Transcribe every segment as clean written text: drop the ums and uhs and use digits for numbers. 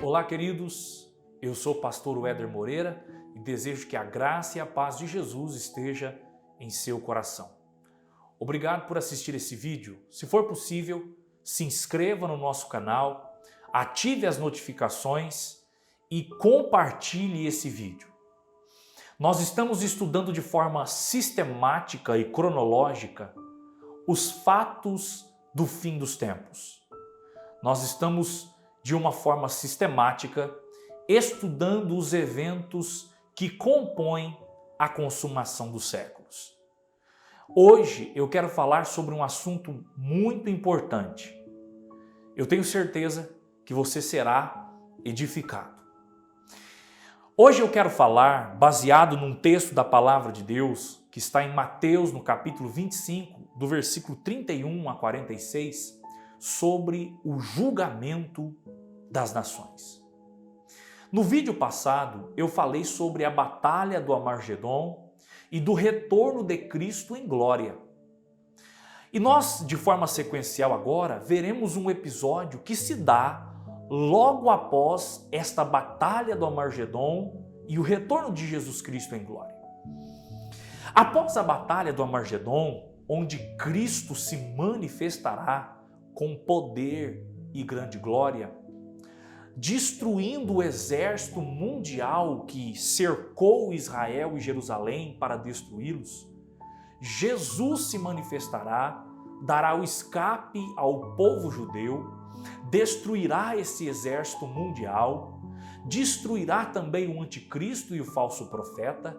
Olá, queridos, eu sou o pastor Weder Moreira e desejo que a graça e a paz de Jesus esteja em seu coração. Obrigado por assistir esse vídeo. Se for possível, se inscreva no nosso canal, ative as notificações e compartilhe esse vídeo. Nós estamos estudando de forma sistemática e cronológica os fatos do fim dos tempos. Nós estamos de uma forma sistemática estudando os eventos que compõem a consumação dos séculos. Hoje eu quero falar sobre um assunto muito importante. Eu tenho certeza que você será edificado. Hoje eu quero falar, baseado num texto da Palavra de Deus, que está em Mateus, no capítulo 25, do versículo 31 a 46, sobre o julgamento das nações. No vídeo passado, eu falei sobre a batalha do Armagedon e do retorno de Cristo em glória. E nós, de forma sequencial agora, veremos um episódio que se dá logo após esta batalha do Armagedon e o retorno de Jesus Cristo em glória. Após a batalha do Armagedon, onde Cristo se manifestará com poder e grande glória, destruindo o exército mundial que cercou Israel e Jerusalém para destruí-los, Jesus se manifestará, dará o escape ao povo judeu, destruirá esse exército mundial, destruirá também o anticristo e o falso profeta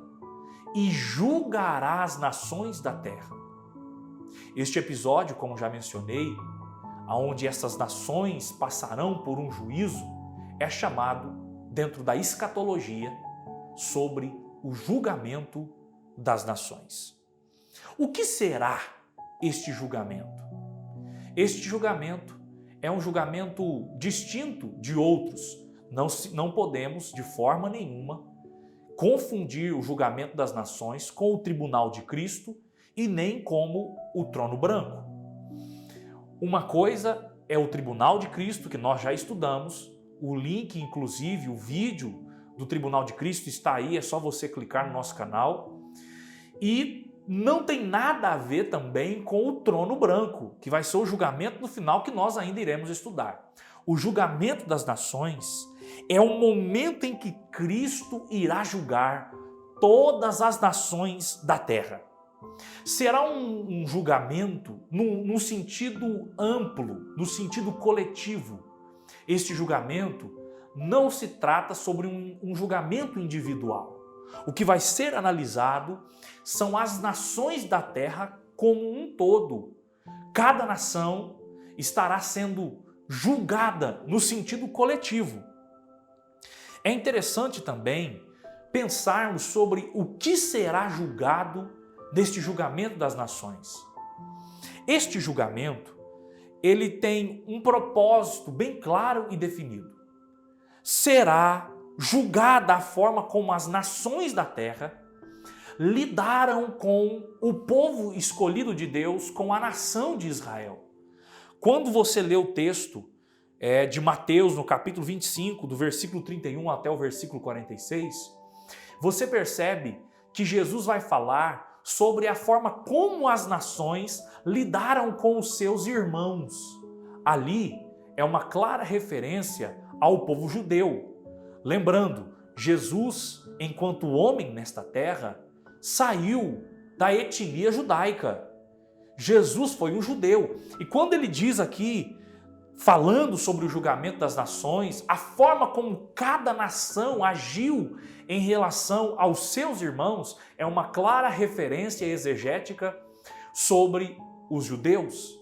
e julgará as nações da terra. Este episódio, como já mencionei, onde essas nações passarão por um juízo, é chamado, dentro da escatologia, sobre o julgamento das nações. O que será este julgamento? Este julgamento é um julgamento distinto de outros. Não podemos, de forma nenhuma, confundir o julgamento das nações com o tribunal de Cristo e nem como o trono branco. Uma coisa é o Tribunal de Cristo, que nós já estudamos. O link, inclusive, o vídeo do Tribunal de Cristo está aí, é só você clicar no nosso canal. E não tem nada a ver também com o trono branco, que vai ser o julgamento no final que nós ainda iremos estudar. O julgamento das nações é o momento em que Cristo irá julgar todas as nações da terra. Será um julgamento no sentido amplo, no sentido coletivo. Este julgamento não se trata sobre um julgamento individual. O que vai ser analisado são as nações da terra como um todo. Cada nação estará sendo julgada no sentido coletivo. É interessante também pensarmos sobre o que será julgado deste julgamento das nações. Este julgamento, ele tem um propósito bem claro e definido. Será julgada a forma como as nações da terra lidaram com o povo escolhido de Deus, com a nação de Israel. Quando você lê o texto de Mateus, no capítulo 25, do versículo 31 até o versículo 46, você percebe que Jesus vai falar sobre a forma como as nações lidaram com os seus irmãos. Ali é uma clara referência ao povo judeu. Lembrando, Jesus, enquanto homem nesta terra, saiu da etnia judaica. Jesus foi um judeu. E quando ele diz aqui, falando sobre o julgamento das nações, a forma como cada nação agiu em relação aos seus irmãos é uma clara referência exegética sobre os judeus.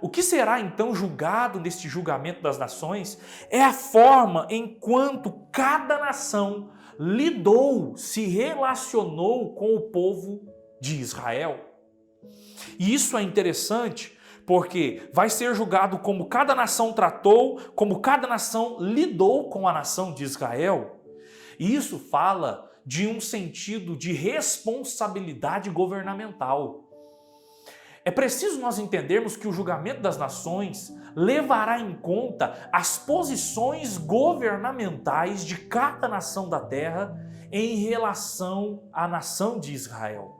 O que será então julgado neste julgamento das nações é a forma enquanto cada nação lidou, se relacionou com o povo de Israel. E isso é interessante porque vai ser julgado como cada nação tratou, como cada nação lidou com a nação de Israel. E isso fala de um sentido de responsabilidade governamental. É preciso nós entendermos que o julgamento das nações levará em conta as posições governamentais de cada nação da terra em relação à nação de Israel.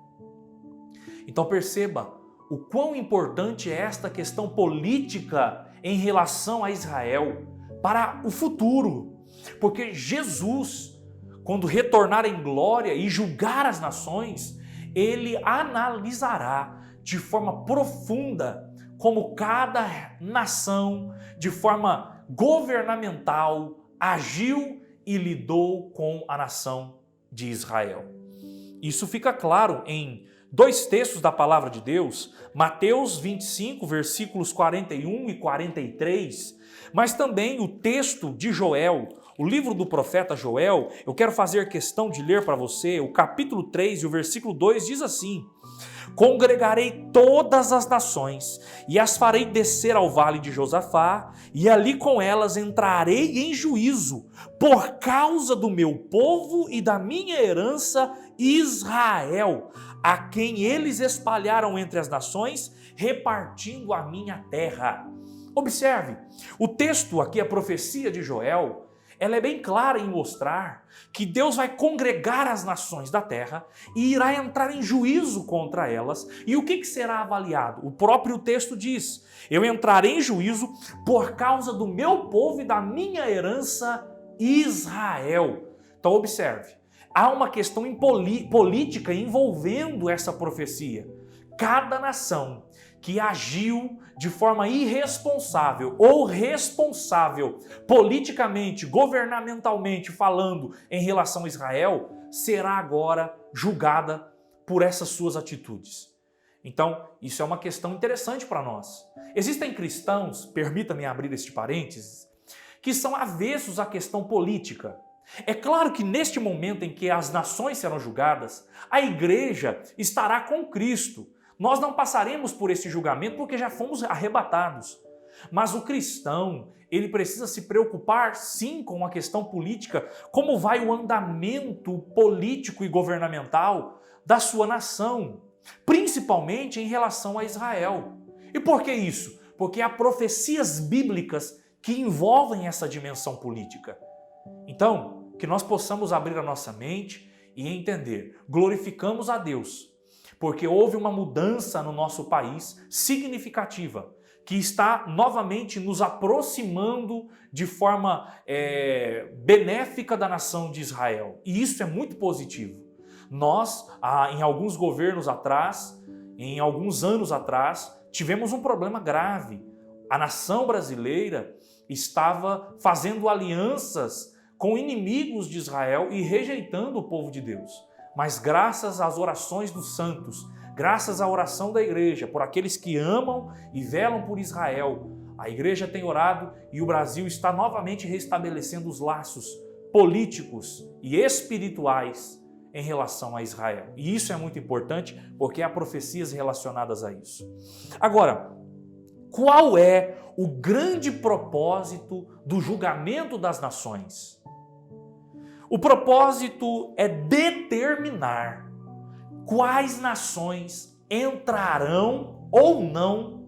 Então perceba o quão importante é esta questão política em relação a Israel para o futuro. Porque Jesus, quando retornar em glória e julgar as nações, ele analisará de forma profunda como cada nação, de forma governamental, agiu e lidou com a nação de Israel. Isso fica claro em dois textos da palavra de Deus, Mateus 25, versículos 41 e 43, mas também o texto de Joel, o livro do profeta Joel. Eu quero fazer questão de ler para você o capítulo 3 e o versículo 2 diz assim: congregarei todas as nações e as farei descer ao vale de Josafá, e ali com elas entrarei em juízo por causa do meu povo e da minha herança Israel, a quem eles espalharam entre as nações, repartindo a minha terra. Observe, o texto aqui, a profecia de Joel, ela é bem clara em mostrar que Deus vai congregar as nações da terra e irá entrar em juízo contra elas. E o que será avaliado? O próprio texto diz: eu entrarei em juízo por causa do meu povo e da minha herança Israel. Então observe, há uma questão política envolvendo essa profecia. Cada nação que agiu de forma irresponsável ou responsável politicamente, governamentalmente falando em relação a Israel, será agora julgada por essas suas atitudes. Então, isso é uma questão interessante para nós. Existem cristãos, permita-me abrir este parênteses, que são avessos à questão política. É claro que neste momento em que as nações serão julgadas, a igreja estará com Cristo. Nós não passaremos por esse julgamento porque já fomos arrebatados. Mas o cristão, ele precisa se preocupar sim com a questão política, como vai o andamento político e governamental da sua nação, principalmente em relação a Israel. E por que isso? Porque há profecias bíblicas que envolvem essa dimensão política. Então, que nós possamos abrir a nossa mente e entender, glorificamos a Deus, porque houve uma mudança no nosso país significativa, que está novamente nos aproximando de forma benéfica da nação de Israel. E isso é muito positivo. Nós, em alguns governos atrás, em alguns anos atrás, tivemos um problema grave. A nação brasileira estava fazendo alianças com inimigos de Israel e rejeitando o povo de Deus. Mas graças às orações dos santos, graças à oração da igreja, por aqueles que amam e velam por Israel, a igreja tem orado e o Brasil está novamente restabelecendo os laços políticos e espirituais em relação a Israel. E isso é muito importante porque há profecias relacionadas a isso. Agora, qual é o grande propósito do julgamento das nações? O propósito é determinar quais nações entrarão ou não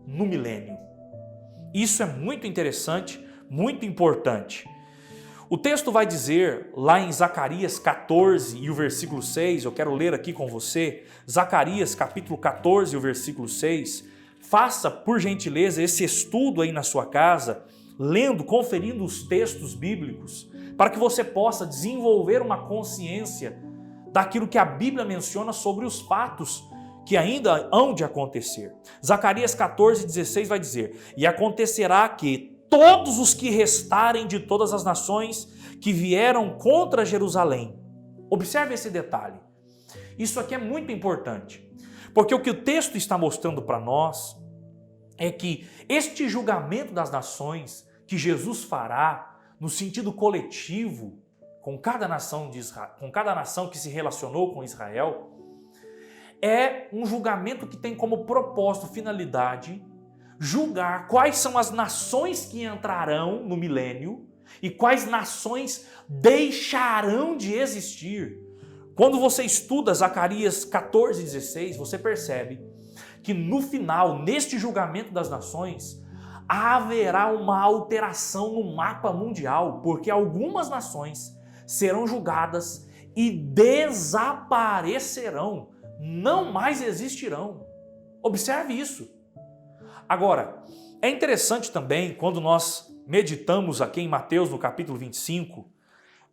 no milênio. Isso é muito interessante, muito importante. O texto vai dizer lá em Zacarias 14 e o versículo 6, eu quero ler aqui com você, Zacarias capítulo 14 e o versículo 6, faça por gentileza esse estudo aí na sua casa, lendo, conferindo os textos bíblicos, para que você possa desenvolver uma consciência daquilo que a Bíblia menciona sobre os fatos que ainda hão de acontecer. Zacarias 14:16 vai dizer: e acontecerá que todos os que restarem de todas as nações que vieram contra Jerusalém. Observe esse detalhe. Isso aqui é muito importante, porque o que o texto está mostrando para nós é que este julgamento das nações que Jesus fará no sentido coletivo, com cada nação de Israel, com cada nação que se relacionou com Israel, é um julgamento que tem como propósito, finalidade, julgar quais são as nações que entrarão no milênio e quais nações deixarão de existir. Quando você estuda Zacarias 14:16, você percebe que no final, neste julgamento das nações, haverá uma alteração no mapa mundial, porque algumas nações serão julgadas e desaparecerão, não mais existirão. Observe isso. Agora, é interessante também quando nós meditamos aqui em Mateus no capítulo 25,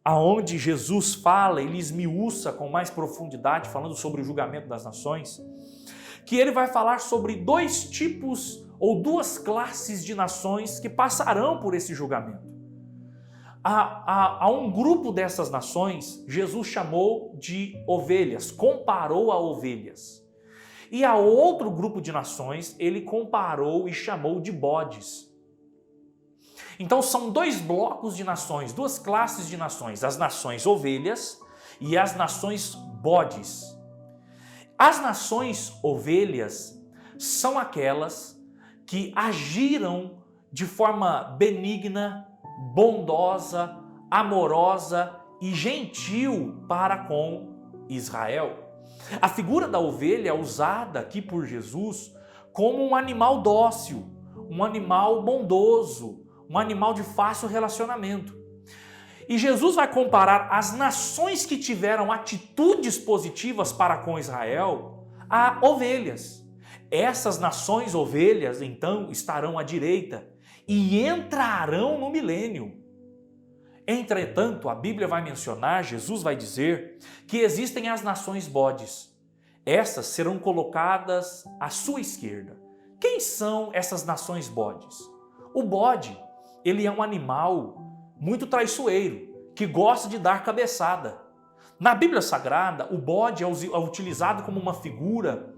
aonde Jesus fala, ele esmiuça com mais profundidade, falando sobre o julgamento das nações, que ele vai falar sobre dois tipos ou duas classes de nações que passarão por esse julgamento. A um grupo dessas nações, Jesus chamou de ovelhas, comparou a ovelhas. E a outro grupo de nações, ele comparou e chamou de bodes. Então são dois blocos de nações, duas classes de nações, as nações ovelhas e as nações bodes. As nações ovelhas são aquelas que agiram de forma benigna, bondosa, amorosa e gentil para com Israel. A figura da ovelha é usada aqui por Jesus como um animal dócil, um animal bondoso, um animal de fácil relacionamento. E Jesus vai comparar as nações que tiveram atitudes positivas para com Israel a ovelhas. Essas nações ovelhas, então, estarão à direita e entrarão no milênio. Entretanto, a Bíblia vai mencionar, Jesus vai dizer, que existem as nações bodes. Essas serão colocadas à sua esquerda. Quem são essas nações bodes? O bode, ele é um animal muito traiçoeiro, que gosta de dar cabeçada. Na Bíblia Sagrada, o bode é utilizado como uma figura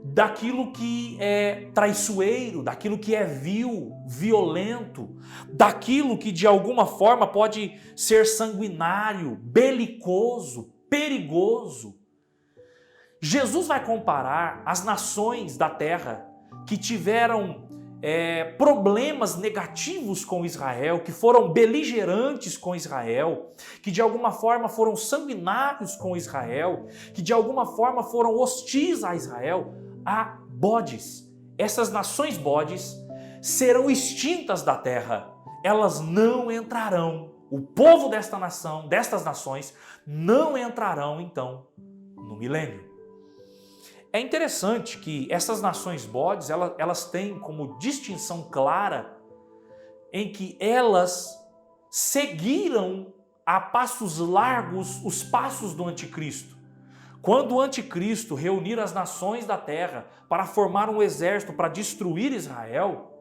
daquilo que é traiçoeiro, daquilo que é vil, violento, daquilo que de alguma forma pode ser sanguinário, belicoso, perigoso. Jesus vai comparar as nações da terra que tiveram problemas negativos com Israel, que foram beligerantes com Israel, que de alguma forma foram sanguinários com Israel, que de alguma forma foram hostis a Israel, a bodes. Essas nações bodes serão extintas da terra. Elas não entrarão. O povo desta nação, destas nações, não entrarão então no milênio. É interessante que essas nações bodes, elas têm como distinção clara em que elas seguiram a passos largos os passos do anticristo. Quando o anticristo reunir as nações da terra para formar um exército para destruir Israel,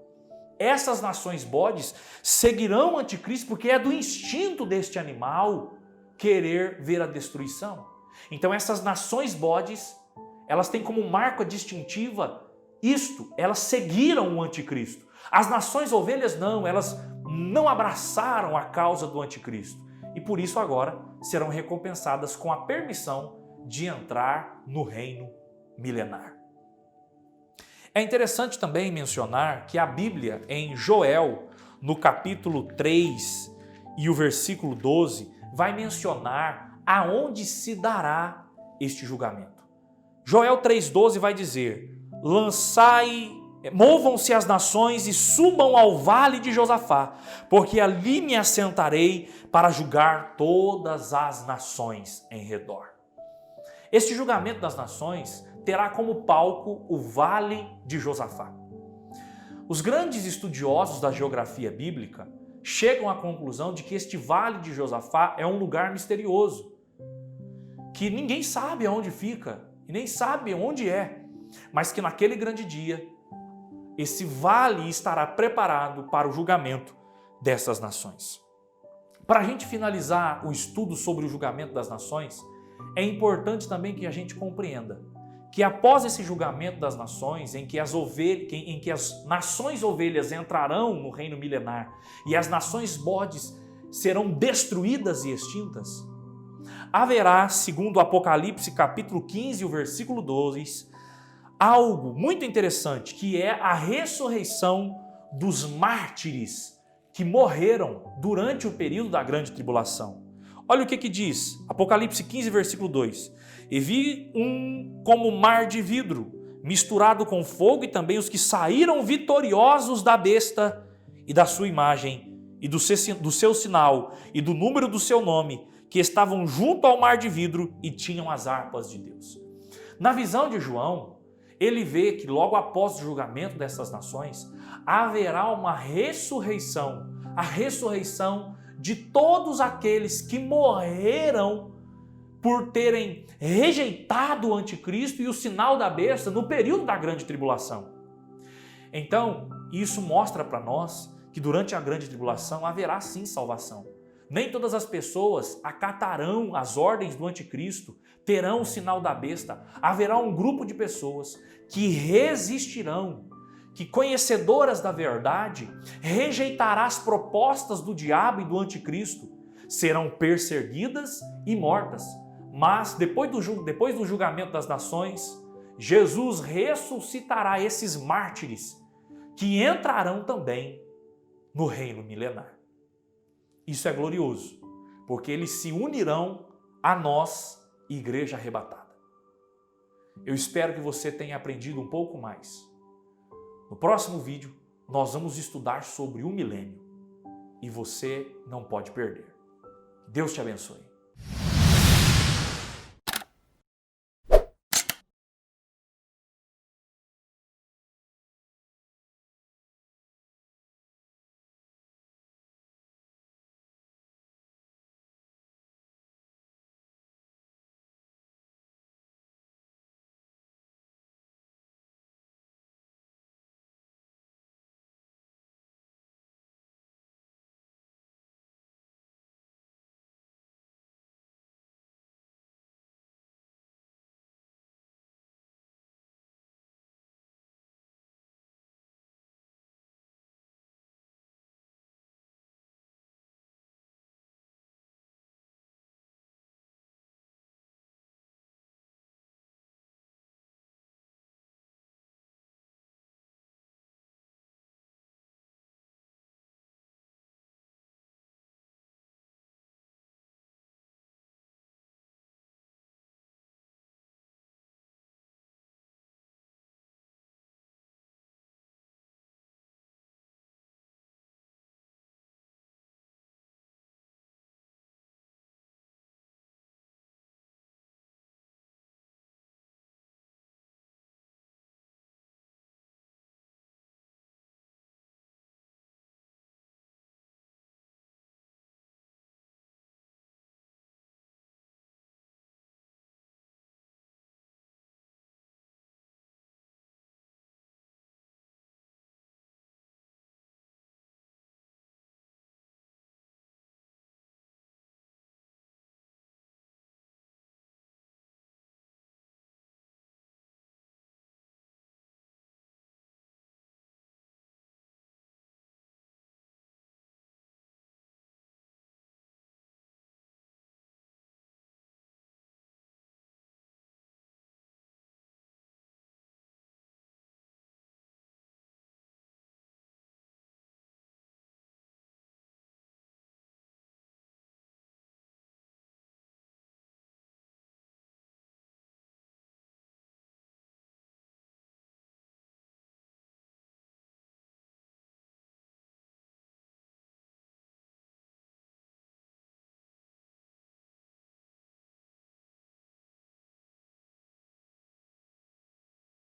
essas nações bodes seguirão o anticristo porque é do instinto deste animal querer ver a destruição. Então essas nações bodes, elas têm como marca distintiva isto, elas seguiram o anticristo. As nações ovelhas não, elas não abraçaram a causa do anticristo. E por isso agora serão recompensadas com a permissão de entrar no reino milenar. É interessante também mencionar que a Bíblia, em Joel, no capítulo 3 e o versículo 12, vai mencionar aonde se dará este julgamento. Joel 3,12 vai dizer: movam-se as nações e subam ao vale de Josafá, porque ali me assentarei para julgar todas as nações em redor. Este julgamento das nações terá como palco o vale de Josafá. Os grandes estudiosos da geografia bíblica chegam à conclusão de que este vale de Josafá é um lugar misterioso, que ninguém sabe aonde fica e nem sabe onde é, mas que naquele grande dia esse vale estará preparado para o julgamento dessas nações. Para a gente finalizar o estudo sobre o julgamento das nações, é importante também que a gente compreenda que após esse julgamento das nações, em que as nações ovelhas entrarão no reino milenar e as nações bodes serão destruídas e extintas, haverá, segundo o Apocalipse capítulo 15, o versículo 2, algo muito interessante, que é a ressurreição dos mártires que morreram durante o período da grande tribulação. Olha o que diz, Apocalipse 15, versículo 2. E vi um como mar de vidro, misturado com fogo, e também os que saíram vitoriosos da besta e da sua imagem, e do seu sinal, e do número do seu nome, que estavam junto ao mar de vidro e tinham as harpas de Deus. Na visão de João, ele vê que logo após o julgamento dessas nações, haverá uma ressurreição, a ressurreição de todos aqueles que morreram por terem rejeitado o anticristo e o sinal da besta no período da grande tribulação. Então, isso mostra para nós que durante a grande tribulação haverá sim salvação. Nem todas as pessoas acatarão as ordens do anticristo, terão o sinal da besta. Haverá um grupo de pessoas que resistirão, que, conhecedoras da verdade, rejeitará as propostas do diabo e do anticristo, serão perseguidas e mortas. Mas depois do julgamento das nações, Jesus ressuscitará esses mártires que entrarão também no reino milenar. Isso é glorioso, porque eles se unirão a nós, igreja arrebatada. Eu espero que você tenha aprendido um pouco mais. No próximo vídeo, nós vamos estudar sobre o milênio e você não pode perder. Deus te abençoe.